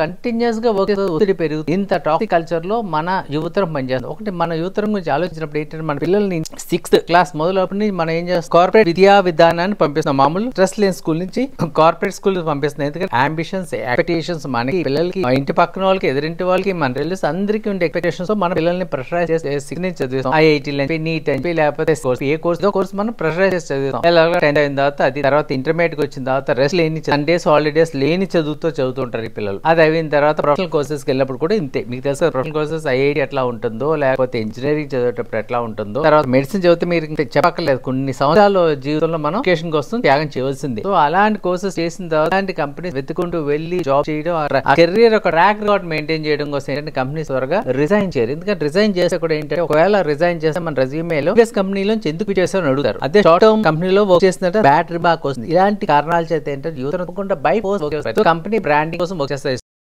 Continuous గా work ఒత్తిడి పెరుగుతుంది. ఇంత టాక్సిక్ కల్చర్ లో మన యువతరం పనిచేస్తుంది. ఒకటి మన యువతరం గురించి ఆలోచించినప్పుడు ఏంటంటే మన పిల్లల్ని 6th క్లాస్ మొదలప్పుడు మనం ఏం చేస్తాం, కార్పొరేట్ విద్యా విధానాన్ని పంపిస్తాం. మామూలు స్ట్రెస్ లేని స్కూల్ నుంచి కార్పొరేట్ స్కూల్ పంపిస్తున్నాం. ఎందుకంటే అంబిషన్స్, ఎక్స్పెక్టేషన్స్ మనకి పిల్లలకి, ఇంటి పక్కన వాళ్ళకి, ఎదురింటి వాళ్ళకి, మన రిలేటివ్స్ అందరికీ ఉండే ఎక్స్పెక్టేషన్స్ మన పిల్లల్ని ప్రెషరైజ్ చేసి చదివిస్తాం. ఐఐటీ నీట్ అని లేకపోతే ఏ కోర్స్ మనం ప్రెషరైజ్ చేసి చదివిస్తాం. 10th అయిన తర్వాత అది తర్వాత ఇంటర్మీడియట్ వచ్చిన తర్వాత రెస్ట్ లేని సండేస్ హాలిడేస్ లేని చదువుతుంటారు ఈ పిల్లలు. అది అయిన తర్వాత ప్రొఫెషనల్ కోర్సెస్కి వెళ్ళినప్పుడు కూడా ఇంతే. మీకు తెలుసు ప్రొఫెషనల్ కోర్సెస్ ఐఐటి ఎట్లా ఉంటుందో, లేకపోతే ఇంజనీరింగ్ చదివేటప్పుడు ఎట్లా ఉంటుందో, తర్వాత మెడిసిన్ చదివితే మీరు చెప్పక్కర్లేదు, కొన్ని సంవత్సరాల జీవితంలో మనం ఎడ్యుకేషన్ కోసం త్యాగం చేయవలసింది. సో అలాంటి కోర్సెస్ చేసిన తర్వాత అలాంటి కంపెనీస్ వెతుకుంటూ వెళ్ళి జాబ్ చేయడం, ఆ కెరీర్ ఒక ట్రాక్ రికార్డ్ మెయింటైన్ చేయడం కోసం ఏంటంటే కంపెనీస్ త్వరగా రిజైన్ చేయరు. ఎందుకంటే రిజైన్ చేస్తే కూడా ఏంటంటే ఒకవేళ రిజైన్ చేస్తే మన రెజ్యూమేలో ప్రీవియస్ కంపెనీలో ఎందుకు చేస్తారని అడుగుతారు. అదే షార్ట్ టర్మ్ కంపెనీలో వర్క్ చేసినట్టు బ్యాడ్ రిమార్క్ వస్తుంది. ఇలాంటి కారణాల చేత ఏంటంటే youth by post company branding కోసం వర్క్ చేస్తారు.